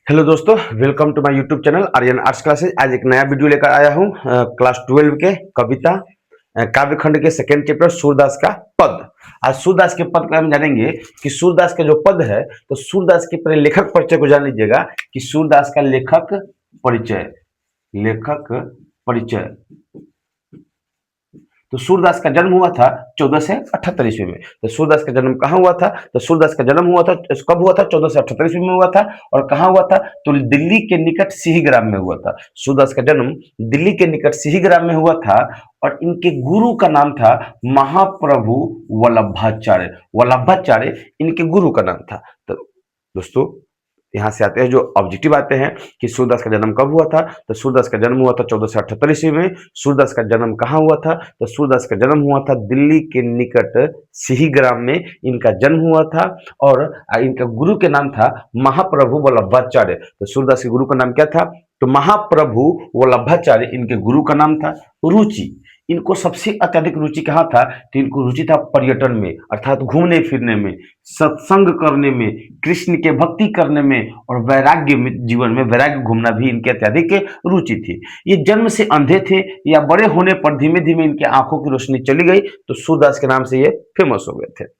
Hello दोस्तों, welcome to my YouTube channel Aryan arts classes. आज एक नया वीडियो लेकर आया हूँ क्लास 12 के कविता काव्य खंड के सेकेंड चैप्टर सूरदास का पद। आज सूरदास के पद का हम जानेंगे कि सूरदास का जो पद है, तो सूरदास के पहले लेखक परिचय को जान लीजिएगा कि सूरदास का लेखक परिचय। तो सूरदास का जन्म हुआ था 1478 ईस्वी में। तो सूरदास का जन्म कहाँ हुआ था? तो सूरदास का जन्म हुआ था, कब हुआ था? 1478 ईस्वी में हुआ था। और कहाँ हुआ था? तो दिल्ली के निकट सिहीग्राम में हुआ था। सूरदास का जन्म दिल्ली के निकट सिहीग्राम में हुआ था। और इनके गुरु का नाम था महाप्रभु वल्लभाचार्य। वल्लभाचार्य इनके गुरु का नाम था। तो दोस्तों, यहाँ से आते हैं जो ऑब्जेक्टिव आते हैं कि सूरदास का जन्म कब हुआ था। तो सूरदास का जन्म हुआ था 1478 ईस्वी में। सूरदास का जन्म कहाँ हुआ था? तो सूरदास का जन्म हुआ था दिल्ली के निकट सिहीग्राम में इनका जन्म हुआ था। और इनका गुरु के नाम था महाप्रभु वल्लभाचार्य। तो सूरदास के गुरु का नाम क्या था? तो महाप्रभु वल्लभाचार्य इनके गुरु का नाम था। रुचि, इनको सबसे अत्यधिक रुचि कहाँ था? तो इनको रुचि था पर्यटन में, अर्थात घूमने फिरने में, सत्संग करने में, कृष्ण के भक्ति करने में और वैराग्य में, जीवन में वैराग्य घूमना भी इनके अत्यधिक रुचि थी। ये जन्म से अंधे थे या बड़े होने पर धीमे धीमे इनके आंखों की रोशनी चली गई, तो सूरदास के नाम से ये फेमस हो गए थे।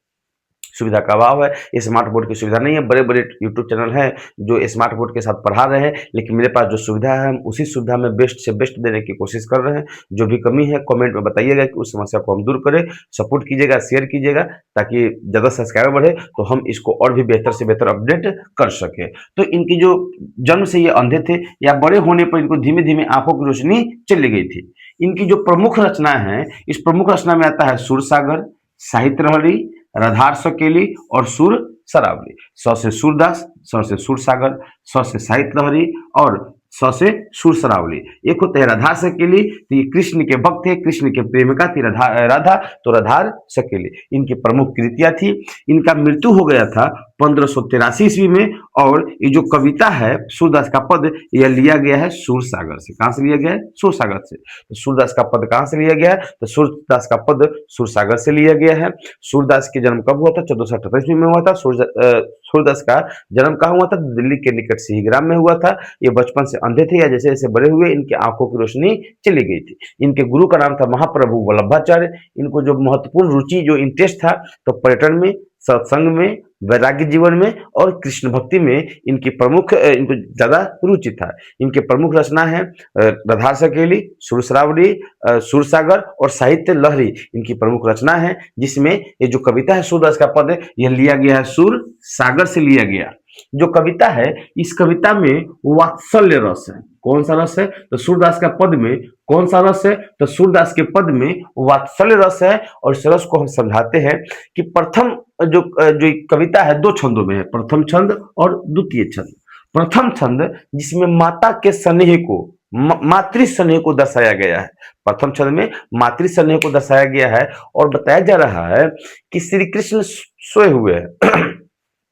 सुविधा का अभाव है, स्मार्ट बोर्ड की सुविधा नहीं है। बड़े बड़े यूट्यूब चैनल हैं जो स्मार्ट बोर्ड के साथ पढ़ा रहे हैं, लेकिन मेरे पास जो सुविधा है हम उसी सुविधा में बेस्ट से बेस्ट देने की कोशिश कर रहे हैं। जो भी कमी है कमेंट में बताइएगा कि उस समस्या को हम दूर करें। सपोर्ट कीजिएगा, शेयर कीजिएगा, ताकि ज़्यादा सब्सक्राइबर बढ़े तो हम इसको और भी बेहतर से बेहतर अपडेट कर सकें। तो इनकी जो जन्म से ये अंधे थे या बड़े होने पर इनको धीमे धीमे आंखों की रोशनी चली गई थी। इनकी जो प्रमुख रचना है, इस प्रमुख रचना में आता है सूरसागर, साहित्य लहरी, राधार सकेली और सुर सरावली। स से सूरदास, स से सूरसागर, स से साहित्य लहरी और स से सुर सरावली। एक होते हैं राधा सकेली, तो ये कृष्ण के भक्त थे, कृष्ण के प्रेमिका थी राधा, तो राधार सकेली इनकी प्रमुख कृतियां थी। इनका मृत्यु हो गया था 1583 ईस्वी में। और ये जो कविता है सूरदास का पद, यह लिया गया है सूरसागर से। कहाँ से लिया गया है? सूरसागर से। तो सूरदास का पद कहाँ से लिया गया है? तो सूरदास का पद सूरसागर से लिया गया है। सूरदास के जन्म कब हुआ था? 1478 ईस्वी में हुआ था। सूरदास का जन्म कहाँ हुआ था? दिल्ली के निकट सिहीग्राम में हुआ था। ये बचपन से अंधे थे या जैसे जैसे बड़े हुए इनकी आंखों की रोशनी चली गई थी। इनके गुरु का नाम था महाप्रभु वल्लभाचार्य। इनको जो महत्वपूर्ण रुचि, जो इंटरेस्ट था, तो पर्यटन में, सत्संग में, वैराग्य जीवन में और कृष्ण भक्ति में इनकी प्रमुख इनको ज्यादा रुचि था। इनके प्रमुख रचना है राधार सकेली, सुरसरावली, सूरसागर और साहित्य लहरी इनकी प्रमुख रचना है। जिसमें ये जो कविता है सूरदास का पद, यह लिया गया है सुर सागर से लिया गया। जो कविता है, इस कविता में वात्सल्य रस है। कौन सा रस है? तो सूरदास का पद में कौन सा रस है? तो सूरदास के पद में वात्सल्य रस है। और इस रस को हम समझाते हैं कि प्रथम जो कविता है दो छंदों में है, प्रथम छंद और द्वितीय छंद। प्रथम छंद जिसमें माता के स्नेह को, मातृ स्नेह को दर्शाया गया है। प्रथम छंद में मातृ स्नेह को दर्शाया गया है और बताया जा रहा है कि श्री कृष्ण सोए हुए हैं।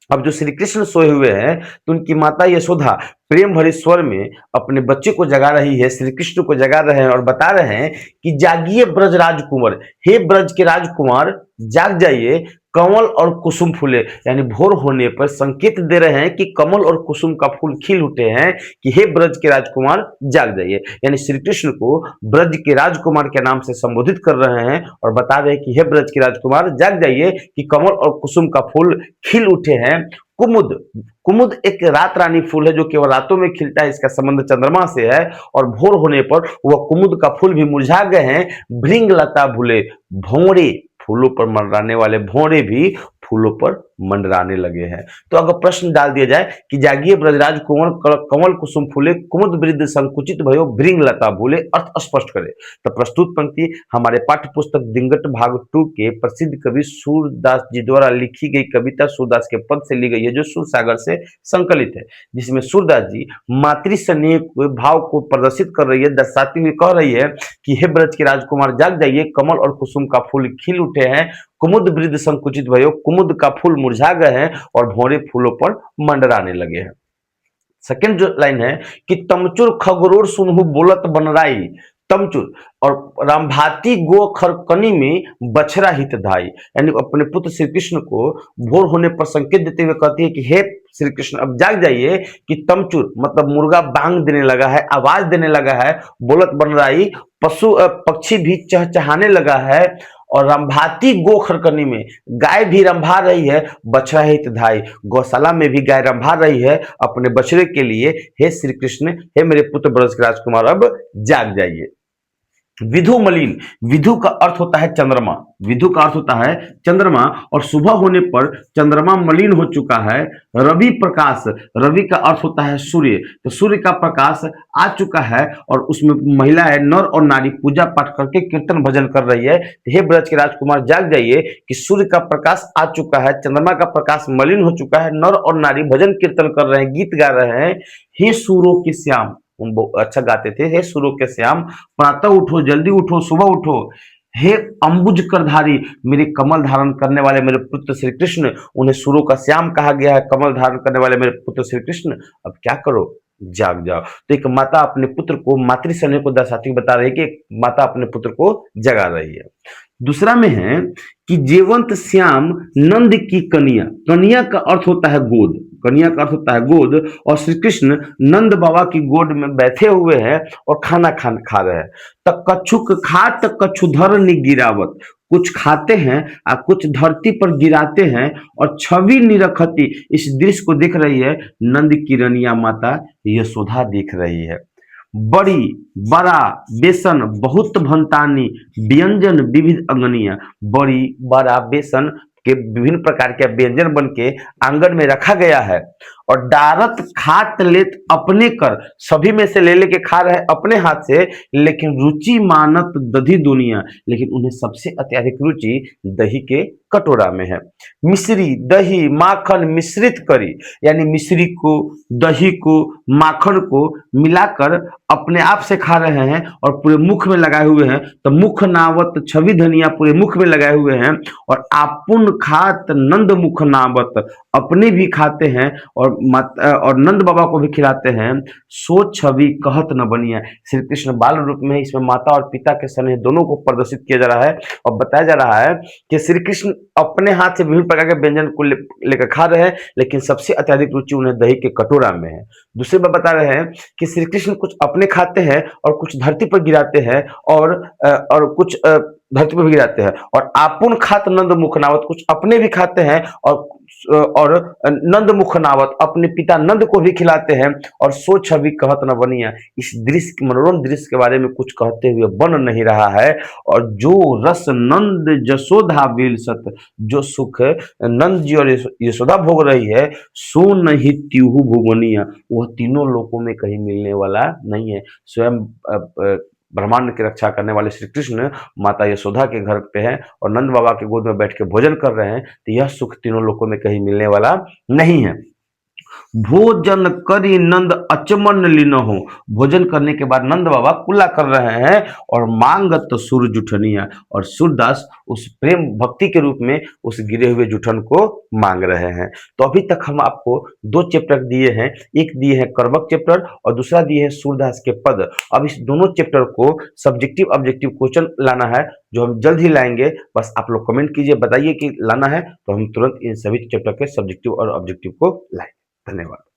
अब जो श्री कृष्ण सोए हुए हैं, तो उनकी माता यशोदा प्रेम भरे स्वर में अपने बच्चे को जगा रही है, श्री कृष्ण को जगा रहे हैं और बता रहे हैं कि जागिए ब्रज राजकुमार, हे ब्रज के राजकुमार जाग जाइए, कमल और कुसुम फूले। यानी भोर होने पर संकेत दे रहे हैं कि कमल और कुसुम का फूल खिल उठे हैं कि हे ब्रज के राजकुमार जाग जाइए। यानी श्री कृष्ण को ब्रज के राजकुमार के नाम से संबोधित कर रहे हैं और बता रहे हैं कि हे ब्रज के राजकुमार जाग जाइए कि कमल और कुसुम का फूल खिल उठे हैं। कुमुद, कुमुद एक रात रानी फूल है जो केवल रातों में खिलता है, इसका संबंध चंद्रमा से है। और भोर होने पर वह कुमुद का फूल भी मुरझा गए हैं। भृंग लता भूले, भौरे, फूलों पर मंडराने वाले भौरे भी फूलों पर मंडराने लगे हैं। तो अगर प्रश्न डाल दिया जाए कि जागिए ब्रजराज कुंवर, कमल कुसुम फूले, कुमुद वृद्ध संकुचित भयो, भृंग लता भूले, अर्थ स्पष्ट करे। तो प्रस्तुत पंक्ति हमारे पाठ्य पुस्तक दिंगट भाग 2 के प्रसिद्ध कवि सूरदास जी द्वारा लिखी गई कविता सूरदास के पद से ली गई है, जो सूरसागर से संकलित है। जिसमें सूरदास जी मातृ स्नेह भाव को प्रदर्शित कर रही है, दर्शाती हुई कह रही है कि हे ब्रज के राजकुमार जाग जाइए, कमल और कुसुम का फूल खिल उठे हैं, कुमुद वृद्ध संकुचित भयो, कुमुद का फूल मुरझा गए हैं और भौरे फूलों पर मंडराने लगे हैं। सेकंड जो लाइन है कि तमचुर खगरोर सुनहु बोलत बनराई, तमचुर और रामभाती गो खरकनी में बछरा हित धाई, यानी अपने पुत्र श्री कृष्ण को भोर होने पर संकेत देते हुए कहती है कि हे श्री कृष्ण अब जाग जाइए कि तमचुर मतलब मुर्गा बांग देने लगा है, आवाज देने लगा है, बोलत बन रही, पशु पक्षी भी चहचहाने लगा है, और रंभाती गो खरकनी में गाय भी रंभा रही है, बछड़ा हित धाई, गौशाला में भी गाय रंभा रही है अपने बछड़े के लिए। हे श्री कृष्ण, हे मेरे पुत्र ब्रज के राजकुमार अब जाग जाइए। विधु मलिन, विधु का अर्थ होता है चंद्रमा, विधु का अर्थ होता है चंद्रमा, और सुबह होने पर चंद्रमा मलिन हो चुका है। रवि प्रकाश, रवि का अर्थ होता है सूर्य, तो सूर्य का प्रकाश आ चुका है और उसमें महिलाएं नर और नारी पूजा पाठ करके कीर्तन भजन कर रही है। तो हे ब्रज के राजकुमार जाग जाइए कि सूर्य का प्रकाश आ चुका है, चंद्रमा का प्रकाश मलिन हो चुका है, नर और नारी भजन कीर्तन कर रहे हैं, गीत गा रहे हैं। हे सूरों के श्याम, अच्छा गाते थे, हे सूरों के श्याम प्रातः उठो, जल्दी उठो, सुबह उठो। हे अंबुज करधारी, मेरे कमल धारण करने वाले मेरे पुत्र श्री कृष्ण, उन्हें सूरों का श्याम कहा गया है, कमल धारण करने वाले मेरे पुत्र श्री कृष्ण अब क्या करो, जाग जाओ। तो एक माता अपने पुत्र को, मातृ स्नेह को दर्शाती हुई बता रही है कि एक माता अपने पुत्र को जगा रही है। दूसरा में है कि जेवंत श्याम नंद की कन्या, कन्या का अर्थ होता है गोद, कन्या का अर्थ होता है गोद, और श्री कृष्ण नंद बाबा की गोद में बैठे हुए हैं और खाना खा रहे हैं। तक कछुक खात कछुधर नि गिरावत, कुछ खाते हैं और कुछ धरती पर गिराते हैं, और छवि निरखती, इस दृश्य को देख रही है नंद की रनिया माता यशोदा देख रही है। बड़ी बड़ा बेसन बहुत भंतानी, व्यंजन विविध अंगनिया, बड़ी बड़ा बेसन के विभिन्न प्रकार के व्यंजन बन के आंगन में रखा गया है, और डारत खात लेत अपने कर, सभी में से ले लेके खा रहे हैं अपने हाथ से, लेकिन रुचि मानत दधी दुनिया, लेकिन उन्हें सबसे अत्यधिक रुचि दही के कटोरा में है। मिश्री दही माखन मिश्रित करी, यानी मिश्री को, दही को, माखन को मिलाकर अपने आप से खा रहे हैं और पूरे मुख में लगाए हुए हैं। तो मुख नावत छवि धनिया पूरे मुख में लगाए हुए हैं, और आपुन खात नंद मुख नावत, अपने भी खाते हैं और नंद बाबा को भी खिलाते हैं। सो छवि कहत न बनिया, श्री कृष्ण बाल रूप में इसमें माता और पिता के स्नेह दोनों को प्रदर्शित किया जा रहा है, और बताया जा रहा है कि श्री कृष्ण अपने हाथ से विभिन्न प्रकार के व्यंजन को लेकर खा रहे हैं, लेकिन सबसे अत्यधिक रुचि उन्हें दही के कटोरा में है। दूसरे बार बता रहे हैं कि श्री कृष्ण कुछ अपने खाते हैं और कुछ धरती पर गिराते हैं, और कुछ धरती पर भी गिराते हैं, और आपुन खात नंद मुखनावत, कुछ अपने भी खाते हैं और नंद मुखनावत अपने पिता नंद को भी खिलाते हैं। और सो छवि कहत न बनिया, इस दृश्य मनोरम दृश्य के बारे में कुछ कहते हुए बन नहीं रहा है। और जो रस नंद जसोधा बिलसत, जो सुख नंद जी और यशोदा भोग रही है, सो नहीं त्यूहु भुवनिया, वह तीनों लोकों में कहीं मिलने वाला नहीं है। स्वयं ब्रह्मांड की रक्षा करने वाले श्री कृष्ण माता यशोदा के घर पे हैं और नंद बाबा के गोद में बैठ के भोजन कर रहे हैं, तो यह सुख तीनों लोकों में कहीं मिलने वाला नहीं है। भोजन करी नंद अचमन लीनहु, भोजन करने के बाद नंद बाबा कुल्ला कर रहे हैं और मांगत सुर जुठनिया, और सूरदास उस प्रेम भक्ति के रूप में उस गिरे हुए जुठन को मांग रहे हैं। तो अभी तक हम आपको दो चैप्टर दिए हैं, एक दिए हैं कर्मक चैप्टर और दूसरा दिए है सूरदास के पद। अब इस दोनों चैप्टर को सब्जेक्टिव ऑब्जेक्टिव क्वेश्चन लाना है, जो हम जल्द ही लाएंगे। बस आप लोग कमेंट कीजिए, बताइए कि लाना है, तो हम तुरंत इन सभी चैप्टर के सब्जेक्टिव और ऑब्जेक्टिव को लाएंगे। धन्यवाद।